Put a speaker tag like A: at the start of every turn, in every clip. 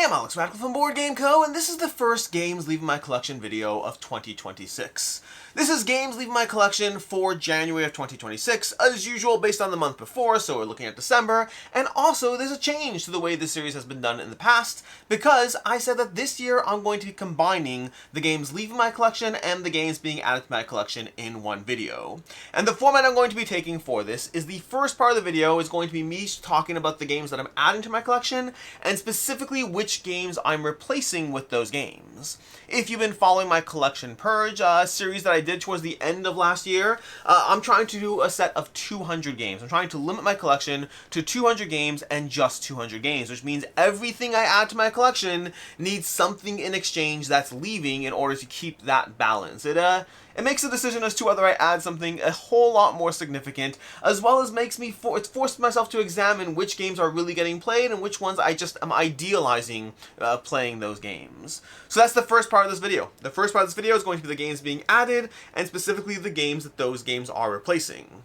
A: I'm Alex Radical from Board Game Co., and this is the first Games Leaving My Collection video of 2026. This is Games Leaving My Collection for January of 2026, as usual based on the month before, so we're looking at December, and also there's a change to the way this series has been done in the past, because I said that this year I'm going to be combining the games leaving my collection and the games being added to my collection in one video. And the format I'm going to be taking for this is the first part of the video is going to be me talking about the games that I'm adding to my collection, and specifically which games I'm replacing with those games. If you've been following my Collection Purge series that I did towards the end of last year, I'm trying to do a set of 200 games. I'm trying to limit my collection to 200 games and just 200 games, which means everything I add to my collection needs something in exchange that's leaving in order to keep that balance. It makes the decision as to whether I add something a whole lot more significant, as well as makes me it's forced myself to examine which games are really getting played and which ones I just am idealizing playing those games. So that's the first part of this video. The first part of this video is going to be the games being added, and specifically the games that those games are replacing.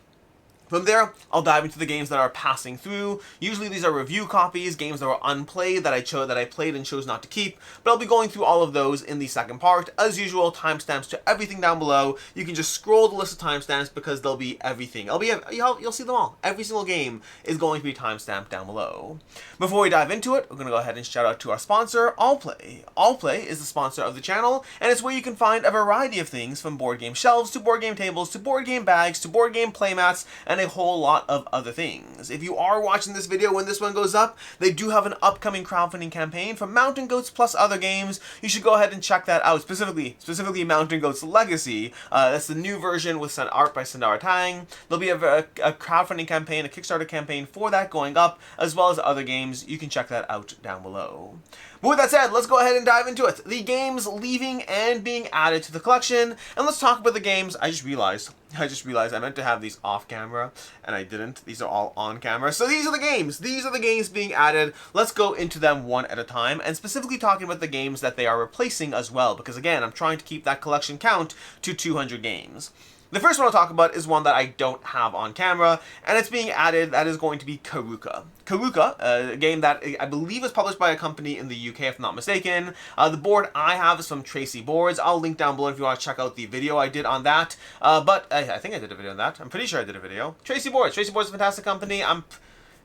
A: From there, I'll dive into the games that are passing through. Usually these are review copies, games that were unplayed that I played and chose not to keep, but I'll be going through all of those in the second part. As usual, timestamps to everything down below. You can just scroll the list of timestamps because they'll be everything. You'll see them all. Every single game is going to be timestamped down below. Before we dive into it, we're going to go ahead and shout out to our sponsor, Allplay. Allplay is the sponsor of the channel, and it's where you can find a variety of things from board game shelves to board game tables to board game bags to board game playmats and a whole lot of other things. If you are watching this video when this one goes up, they do have an upcoming crowdfunding campaign for Mountain Goats plus other games. You should go ahead and check that out, specifically Mountain Goats Legacy. That's the new version with art by Sundar Tang. There'll be a crowdfunding campaign, a Kickstarter campaign for that going up, as well as other games. You can check that out down below. But with that said, let's go ahead and dive into it. The games leaving and being added to the collection, and let's talk about the games. I just realized I meant to have these off camera, and I didn't. These are all on camera. So these are the games. These are the games being added. Let's go into them one at a time, and specifically talking about the games that they are replacing as well, because again, I'm trying to keep that collection count to 200 games. The first one I'll talk about is one that I don't have on camera, and it's being added. That is going to be Carrooka. Carrooka, a game that I believe is published by a company in the UK, if I'm not mistaken. The board I have is from Tracy Boards. I'll link down below if you want to check out the video I did on that. But I think I did a video on that. I'm pretty sure I did a video. Tracy Boards. Tracy Boards is a fantastic company.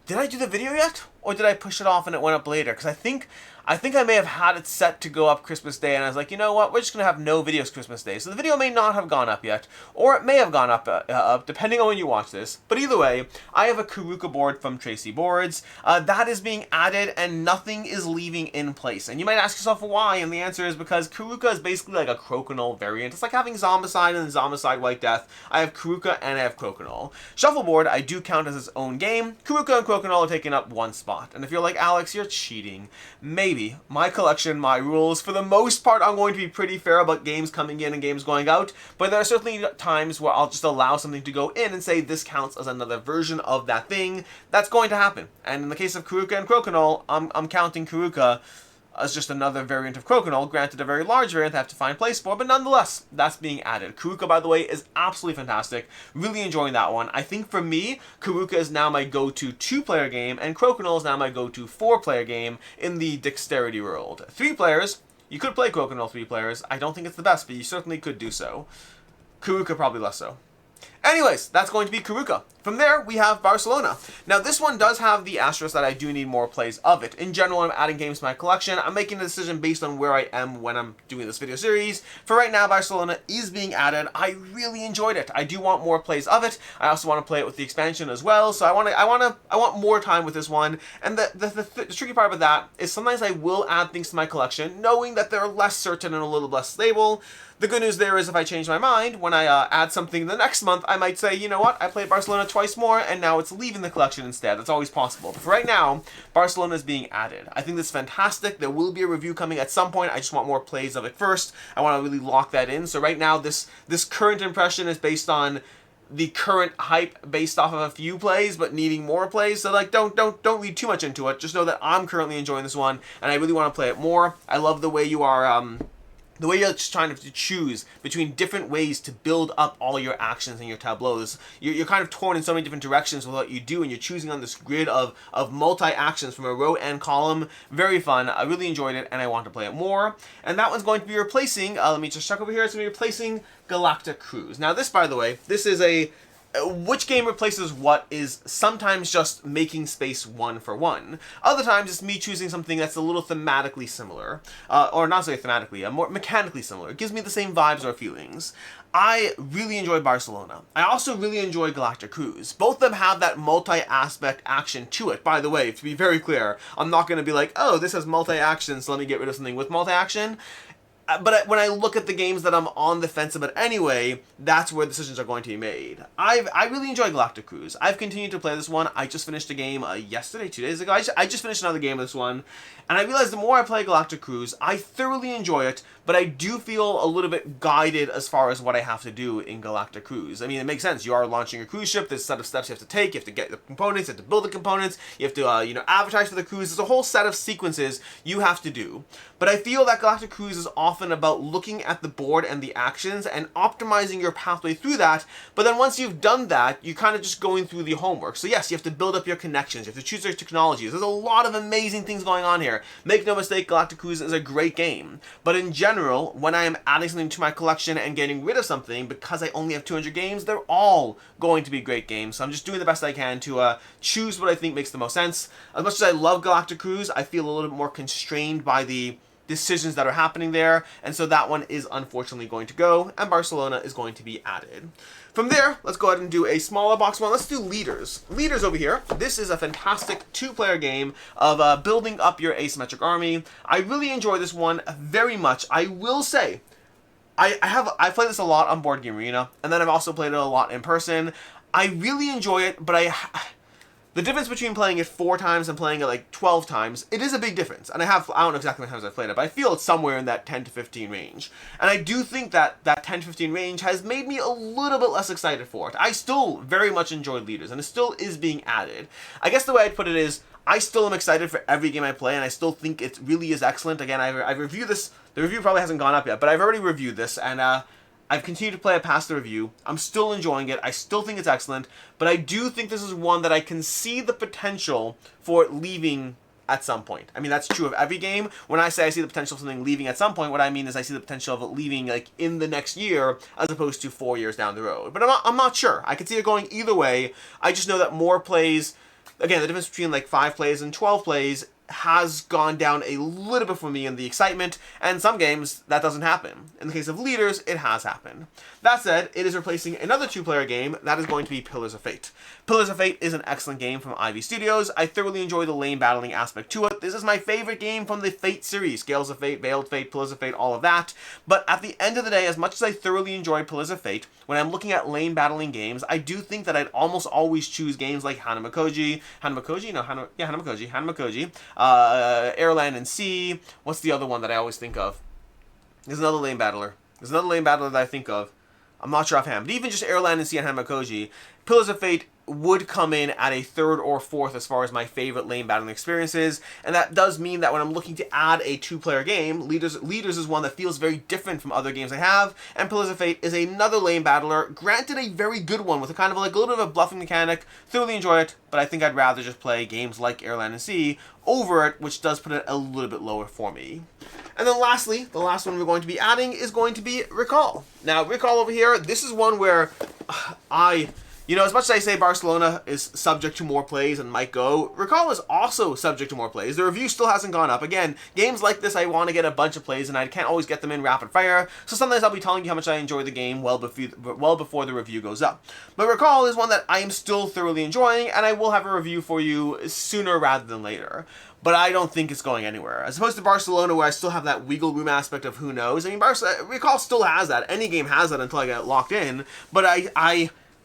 A: Did I do the video yet? Or did I push it off and it went up later? Because I think I may have had it set to go up Christmas Day, and I was like, you know what, we're just going to have no videos Christmas Day. So the video may not have gone up yet, or it may have gone up, depending on when you watch this. But either way, I have a Carrooka board from Tracy Boards. That is being added, and nothing is leaving in place. And you might ask yourself why, and the answer is because Carrooka is basically like a Crokinole variant. It's like having Zombicide and Zombicide White Death. I have Carrooka and I have Crokinole. Shuffleboard, I do count as its own game. Carrooka and Crokinole are taking up one spot. And if you're like, Alex, you're cheating, maybe. My collection, my rules. For the most part, I'm going to be pretty fair about games coming in and games going out, but there are certainly times where I'll just allow something to go in and say this counts as another version of that thing. That's going to happen. And in the case of Carrooka and Crokinole, I'm counting Carrooka as just another variant of Crokinole, granted a very large variant I have to find place for, but nonetheless, that's being added. Carrooka, by the way, is absolutely fantastic. Really enjoying that one. I think for me, Carrooka is now my go-to 2-player game, and Crokinole is now my go-to 4-player game in the dexterity world. 3 players, you could play Crokinole 3 players. I don't think it's the best, but you certainly could do so. Carrooka probably less so. Anyways, that's going to be Carrooka. From there, we have Barcelona. Now, this one does have the asterisk that I do need more plays of it. In general, I'm adding games to my collection. I'm making a decision based on where I am when I'm doing this video series. For right now, Barcelona is being added. I really enjoyed it. I do want more plays of it. I also want to play it with the expansion as well. So I want more time with this one. And the tricky part about that is sometimes I will add things to my collection, knowing that they're less certain and a little less stable. The good news there is if I change my mind, when I add something the next month, I might say, you know what, I played Barcelona twice more, and now it's leaving the collection instead. That's always possible. But for right now, Barcelona is being added. I think this is fantastic. There will be a review coming at some point. I just want more plays of it first. I want to really lock that in. So right now, this current impression is based on the current hype based off of a few plays, but needing more plays. So like, don't read too much into it. Just know that I'm currently enjoying this one, and I really want to play it more. I love the way you are the way you're just trying to choose between different ways to build up all your actions and your tableaus. You're kind of torn in so many different directions with what you do, and you're choosing on this grid of multi-actions from a row and column. Very fun. I really enjoyed it, and I want to play it more. And that one's going to be replacing, let me just check over here, it's going to be replacing Galactic Cruise. Now this, by the way, this is a which game replaces what is sometimes just making space one for one. Other times it's me choosing something that's a little thematically similar. Or not say thematically, more mechanically similar. It gives me the same vibes or feelings. I really enjoy Barcelona. I also really enjoy Galactic Cruise. Both of them have that multi-aspect action to it. By the way, to be very clear, I'm not going to be like, oh, this has multi-action, so let me get rid of something with multi-action. But when I look at the games that I'm on the fence about anyway, that's where decisions are going to be made. I really enjoy Galactic Cruise. I've continued to play this one. I just finished a game yesterday, 2 days ago. I just finished another game of this one. And I realized the more I play Galactic Cruise, I thoroughly enjoy it, but I do feel a little bit guided as far as what I have to do in Galactic Cruise. I mean, it makes sense. You are launching a cruise ship. There's a set of steps you have to take. You have to get the components. You have to build the components. You have to, advertise for the cruise. There's a whole set of sequences you have to do. But I feel that Galactic Cruise is often about looking at the board and the actions and optimizing your pathway through that. But then once you've done that, you're kind of just going through the homework. So yes, you have to build up your connections. You have to choose your technologies. There's a lot of amazing things going on here. Make no mistake, Galactic Cruise is a great game. But in general, when I am adding something to my collection and getting rid of something, because I only have 200 games, they're all going to be great games. So I'm just doing the best I can to choose what I think makes the most sense. As much as I love Galactic Cruise, I feel a little bit more constrained by the decisions that are happening there, and so that one is unfortunately going to go, and Barcelona is going to be added. From there, let's go ahead and do a smaller box one. Let's do Leaders. Leaders over here. This is a fantastic two-player game of building up your asymmetric army. I really enjoy this one very much. I will say, I've played this a lot on Board Game Arena, and then I've also played it a lot in person. I really enjoy it, but the difference between playing it 4 times and playing it like 12 times, it is a big difference. And I don't know exactly how many times I've played it, but I feel it's somewhere in that 10 to 15 range. And I do think that 10 to 15 range has made me a little bit less excited for it. I still very much enjoy Leaders, and it still is being added. I guess the way I'd put it is, I still am excited for every game I play, and I still think it really is excellent. Again, I've reviewed this. The review probably hasn't gone up yet, but I've already reviewed this, and I've continued to play it past the review. I'm still enjoying it. I still think it's excellent, but I do think this is one that I can see the potential for it leaving at some point. I mean, that's true of every game. When I say I see the potential of something leaving at some point, what I mean is I see the potential of it leaving like in the next year as opposed to 4 years down the road. But I'm not sure. I could see it going either way. I just know that more plays, again, the difference between like 5 plays and 12 plays has gone down a little bit for me in the excitement, and some games that doesn't happen. In the case of Leaders, it has happened. That said, it is replacing another 2-player game that is going to be Pillars of Fate. Pillars of Fate is an excellent game from Ivy Studios. I thoroughly enjoy the lane battling aspect to it. This is my favorite game from the Fate series. Scales of Fate, Veiled Fate, Pillars of Fate, all of that. But at the end of the day, as much as I thoroughly enjoy Pillars of Fate, when I'm looking at lane battling games, I do think that I'd almost always choose games like Hanamakoji, Airland and Sea. What's the other one that I always think of? There's another lane battler. That I think of. I'm not sure offhand. But even just Airland and Sea and Hanamakoji, Pillars of Fate would come in at a 3rd or 4th as far as my favorite lane battling experiences, and that does mean that when I'm looking to add a 2-player game, Leaders is one that feels very different from other games I have, and Pillars of Fate is another lane battler, granted a very good one with a kind of like a little bit of a bluffing mechanic. Thoroughly enjoy it, but I think I'd rather just play games like Airland and Sea over it, which does put it a little bit lower for me. And then lastly, the last one we're going to be adding is going to be Recall. Now, Recall over here, this is one where as much as I say Barcelona is subject to more plays and might go, Recall is also subject to more plays. The review still hasn't gone up. Again, games like this, I want to get a bunch of plays, and I can't always get them in rapid fire, so sometimes I'll be telling you how much I enjoy the game well before the review goes up. But Recall is one that I am still thoroughly enjoying, and I will have a review for you sooner rather than later. But I don't think it's going anywhere. As opposed to Barcelona, where I still have that wiggle room aspect of who knows. I mean, Recall still has that. Any game has that until I get locked in. But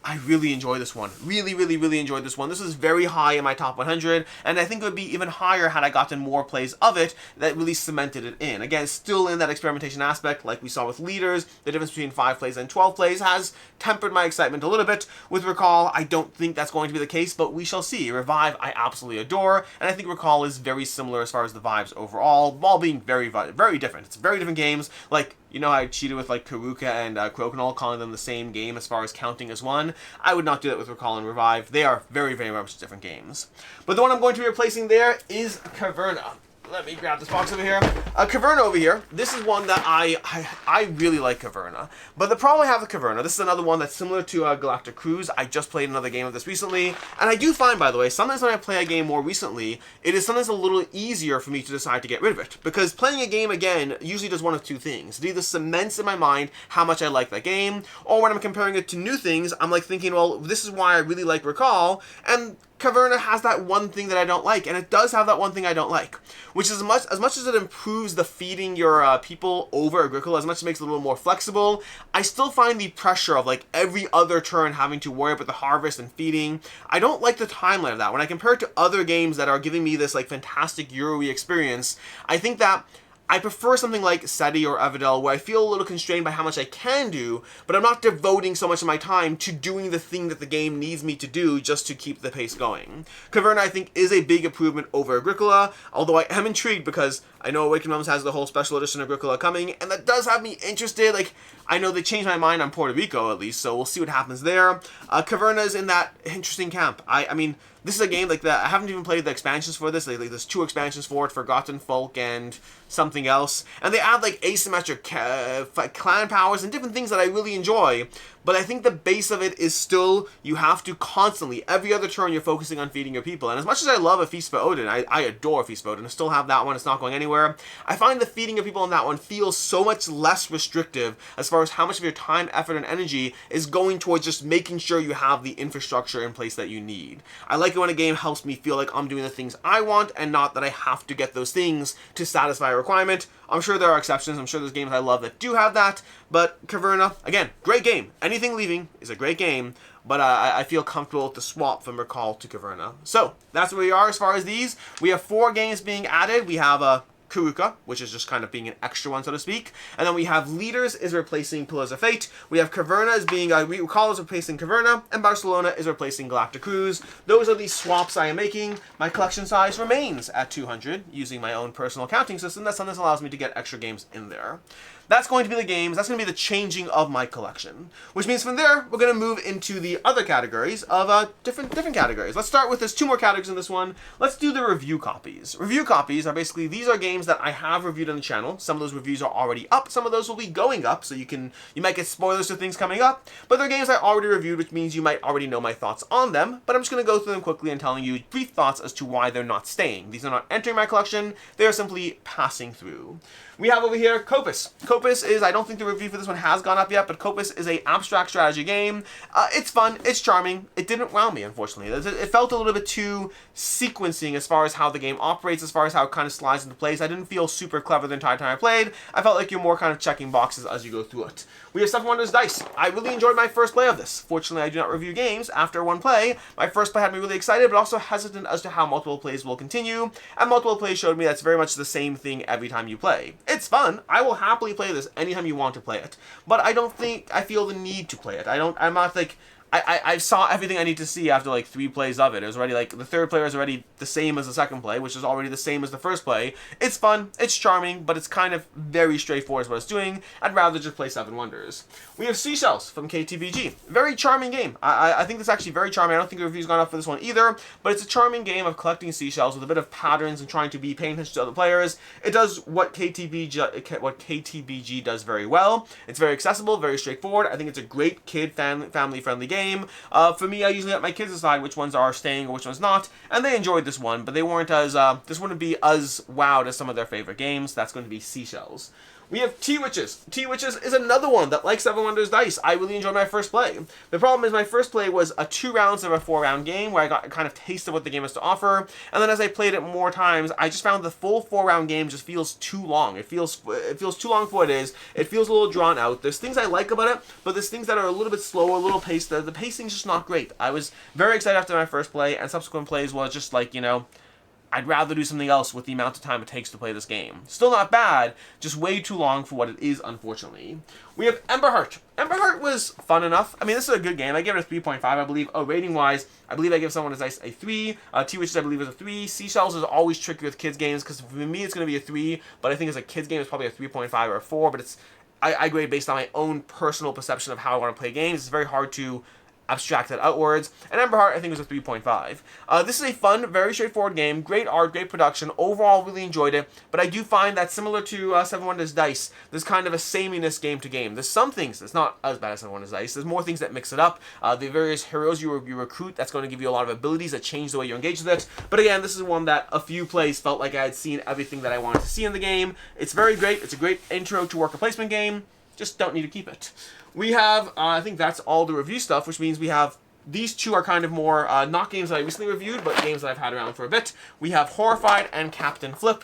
A: I really enjoy this one. Really enjoyed this one. This is very high in my top 100, and I think it would be even higher had I gotten more plays of it that really cemented it in. Again, still in that experimentation aspect, like we saw with Leaders. The difference between 5 plays and 12 plays has tempered my excitement a little bit. With Recall, I don't think that's going to be the case, but we shall see. Revive, I absolutely adore, and I think Recall is very similar as far as the vibes overall, while being very different. It's very different games. Like, You know how I cheated with like Carrooka and Crokinole, calling them the same game as far as counting as one? I would not do that with Recall and Revive. They are very, very much different games. But the one I'm going to be replacing there is Caverna. Let me grab this box over here. Caverna over here. This is one that I really like Caverna. But the problem I have with Caverna, this is another one that's similar to Galactic Cruise. I just played another game of this recently. And I do find, by the way, sometimes when I play a game more recently, it is sometimes a little easier for me to decide to get rid of it. Because playing a game again usually does one of two things. It either cements in my mind how much I like that game, or when I'm comparing it to new things, I'm like thinking, well, this is why I really like Recall, and Caverna has that one thing that I don't like, and it does have that one thing I don't like, which is as much as it improves the feeding your people over Agricola, as much as it makes it a little more flexible, I still find the pressure of like every other turn having to worry about the harvest and feeding. I don't like the timeline of that. When I compare it to other games that are giving me this like fantastic Euro-y experience, I think that I prefer something like SETI or Everdell, where I feel a little constrained by how much I can do, but I'm not devoting so much of my time to doing the thing that the game needs me to do just to keep the pace going. Caverna, I think, is a big improvement over Agricola, although I am intrigued because I know Awakened Realms has the whole special edition of Agricola coming, and that does have me interested. Like, I know they changed my mind on Puerto Rico, at least, so we'll see what happens there. Caverna is in that interesting camp. I mean, this is a game like that. I haven't even played the expansions for this. Like there's 2 expansions for it, Forgotten Folk and something else. And they add like asymmetric clan powers and different things that I really enjoy. But I think the base of it is still, you have to constantly, every other turn, you're focusing on feeding your people. And as much as I love A Feast for Odin, I adore A Feast for Odin, I still have that one, it's not going anywhere. I find the feeding of people in that one feels so much less restrictive as far as how much of your time, effort, and energy is going towards just making sure you have the infrastructure in place that you need. I like it when a game helps me feel like I'm doing the things I want and not that I have to get those things to satisfy a requirement. I'm sure there are exceptions. I'm sure there's games I love that do have that. But Caverna, again, great game. Anything Leaving is a great game. But I feel comfortable with the swap from Recall to Caverna. So, that's where we are as far as these. We have 4 games being added. We have Carrooka, which is just kind of being an extra one, so to speak. And then we have Leaders is replacing Pillars of Fate. We have Caverna as being, Recall is replacing Caverna, and Barcelona is replacing Galactic Cruise. Those are the swaps I am making. My collection size remains at 200, using my own personal counting system. That's something that allows me to get extra games in there. That's going to be the games, that's going to be the changing of my collection. Which means from there, we're going to move into the other categories of different categories. Let's start with, there's 2 more categories in this one. Let's do the review copies. Review copies are basically, these are games that I have reviewed on the channel. Some of those reviews are already up, some of those will be going up, so you might get spoilers to things coming up, but they're games I already reviewed, which means you might already know my thoughts on them, but I'm just going to go through them quickly and telling you brief thoughts as to why they're not staying. These are not entering my collection, they are simply passing through. We have over here Kopis. Kopis is, I don't think the review for this one has gone up yet, but Kopis is a abstract strategy game. It's fun, it's charming. It didn't wow me, unfortunately. It felt a little bit too sequencing as far as how the game operates, as far as how it kind of slides into place. I didn't feel super clever the entire time I played. I felt like you're more kind of checking boxes as you go through it. We have Seven Wonders Dice. I really enjoyed my first play of this. Fortunately, I do not review games after one play. My first play had me really excited, but also hesitant as to how multiple plays will continue, and multiple plays showed me that's very much the same thing every time you play. It's fun. I will happily play this anytime you want to play it, but I don't think I feel the need to play it. I'm not like, I saw everything I need to see after like 3 plays of it. It was already like, the 3rd player is already the same as the 2nd play, which is already the same as the 1st play. It's fun, it's charming, but it's kind of very straightforward as what it's doing. I'd rather just play Seven Wonders. We have Seashells from KTBG. Very charming game. I think it's actually very charming. I don't think the review's gone up for this one either, but it's a charming game of collecting seashells with a bit of patterns and trying to be paying attention to other players. It does what KTBG does very well. It's very accessible, very straightforward. I think it's a great kid family-friendly game. For me, I usually let my kids decide which ones are staying or which ones not, and they enjoyed this one, but they weren't as, this wouldn't be as wowed as some of their favorite games. That's going to be Seashells. We have T-Witches. T-Witches is another one that, like Seven Wonders Dice, I really enjoyed my first play. The problem is my first play was 2 rounds of a 4-round game where I got a kind of taste of what the game has to offer, and then as I played it more times, I just found the full 4-round game just feels too long. It feels too long for what it is. It feels a little drawn out. There's things I like about it, but there's things that are a little bit slower, a little paced. The pacing's just not great. I was very excited after my first play, and subsequent plays was just like, you know, I'd rather do something else with the amount of time it takes to play this game. Still not bad, just way too long for what it is, unfortunately. We have Emberheart. Emberheart was fun enough. I mean, this is a good game. I give it a 3.5, I believe. Oh, rating-wise, I believe I give Someone Is Nice a 3. T-Witches, I believe, is a 3. Seashells is always tricky with kids games, because for me, it's going to be a 3, but I think as a kids game, it's probably a 3.5 or a 4, but it's I grade based on my own personal perception of how I want to play games. It's very hard to abstract that outwards. And Emberheart, I think, was a 3.5. This is a fun, very straightforward game. Great art, great production. Overall, really enjoyed it. But I do find that similar to Seven Wonders Dice, there's kind of a sameness game to game. There's some things, it's not as bad as Seven Wonders Dice. There's more things that mix it up. The various heroes you recruit, that's going to give you a lot of abilities that change the way you engage with it. But again, this is one that a few plays felt like I had seen everything that I wanted to see in the game. It's very great. It's a great intro to worker placement game. Just don't need to keep it. We have, I think that's all the review stuff, which means we have, these two are kind of more, not games that I recently reviewed, but games that I've had around for a bit. We have Horrified and Captain Flip.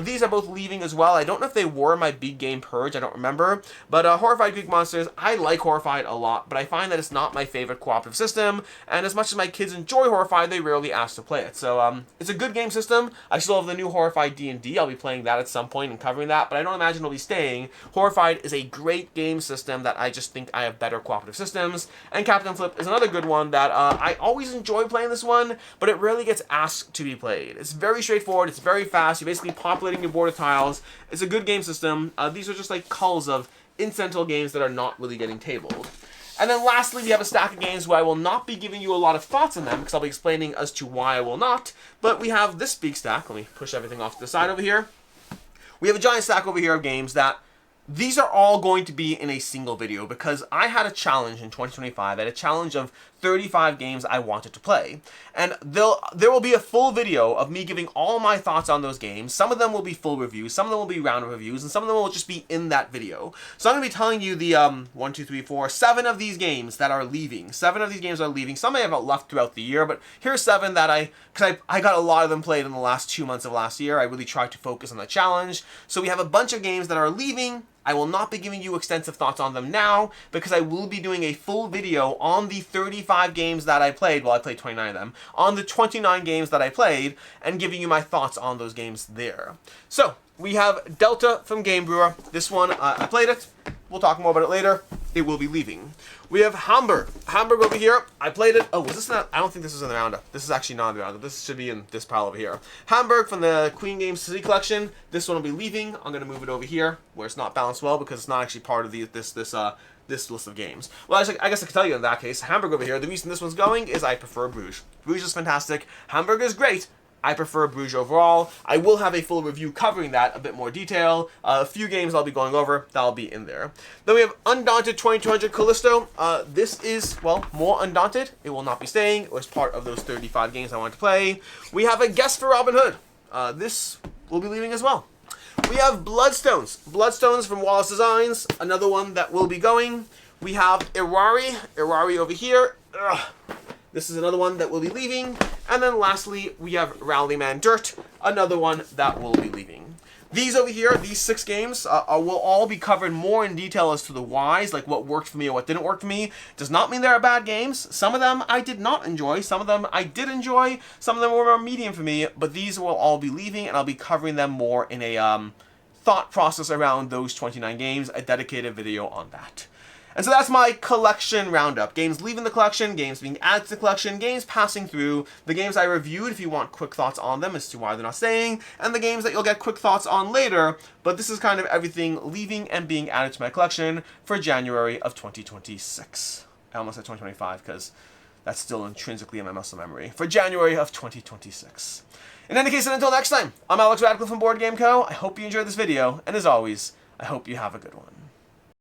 A: These are both leaving as well. I don't know if they were my big game purge, I don't remember. But Horrified Greek Monsters, I like Horrified a lot, but I find that it's not my favorite cooperative system, and as much as my kids enjoy Horrified, they rarely ask to play it. So it's a good game system. I still have the new Horrified D&D. I'll be playing that at some point and covering that, but I don't imagine it'll be staying. Horrified is a great game system that I just think I have better cooperative systems, and Captain Flip is another good one that I always enjoy playing this one, but it rarely gets asked to be played. It's very straightforward, it's very fast, you're basically populating your board of tiles. It's a good game system. These are just like culls of incidental games that are not really getting tabled. And then lastly, we have a stack of games where I will not be giving you a lot of thoughts on them, because I'll be explaining as to why I will not, but we have this big stack. Let me push everything off to the side over here. We have a giant stack over here of games that these are all going to be in a single video, because I had a challenge in 2025. I had a challenge of 35 games I wanted to play. And there will be a full video of me giving all my thoughts on those games. Some of them will be full reviews, some of them will be round reviews, and some of them will just be in that video. So I'm going to be telling you the 1, 2, 3, 4, 7 of these games that are leaving. 7 of these games are leaving. Some may have left throughout the year, but here's 7 that because I got a lot of them played in the last 2 months of last year. I really tried to focus on the challenge. So we have a bunch of games that are leaving. I will not be giving you extensive thoughts on them now, because I will be doing a full video on the 35 games that I played, well, I played 29 of them, on the 29 games that I played, and giving you my thoughts on those games there. So, we have Delta from Game Brewer. This one, I played it. We'll talk more about it later. It will be leaving. We have Hamburg. Hamburg over here. I played it. Oh, was this not? I don't think this is in the roundup. This is actually not in the roundup. This should be in this pile over here. Hamburg from the Queen Games City Collection. This one will be leaving. I'm going to move it over here where it's not balanced well, because it's not actually part of this list of games. Well, I guess I can tell you in that case. Hamburg over here. The reason this one's going is I prefer Bruges. Bruges is fantastic. Hamburg is great. I prefer Bruges overall. I will have a full review covering that a bit more detail. A few games I'll be going over, that'll be in there. Then we have Undaunted 2200 Callisto. This is, well, more Undaunted. It will not be staying. It was part of those 35 games I wanted to play. We have a Gest for Robin Hood. This will be leaving as well. We have Bloodstones. Bloodstones from Wallace Designs. Another one that will be going. We have Iwari. Iwari over here. Ugh. This is another one that will be leaving. And then lastly, we have Rallyman Dirt, another one that will be leaving. These over here, these 6 games, will all be covered more in detail as to the whys, like what worked for me or what didn't work for me. Does not mean they're bad games. Some of them I did not enjoy. Some of them I did enjoy. Some of them were more medium for me. But these will all be leaving, and I'll be covering them more in a thought process around those 29 games, a dedicated video on that. And so that's my collection roundup. Games leaving the collection, games being added to the collection, games passing through, the games I reviewed if you want quick thoughts on them as to why they're not staying, and the games that you'll get quick thoughts on later. But this is kind of everything leaving and being added to my collection for January of 2026. I almost said 2025 because that's still intrinsically in my muscle memory. For January of 2026. In any case, and until next time, I'm Alex Radcliffe from Board Game Co. I hope you enjoyed this video, and as always, I hope you have a good one.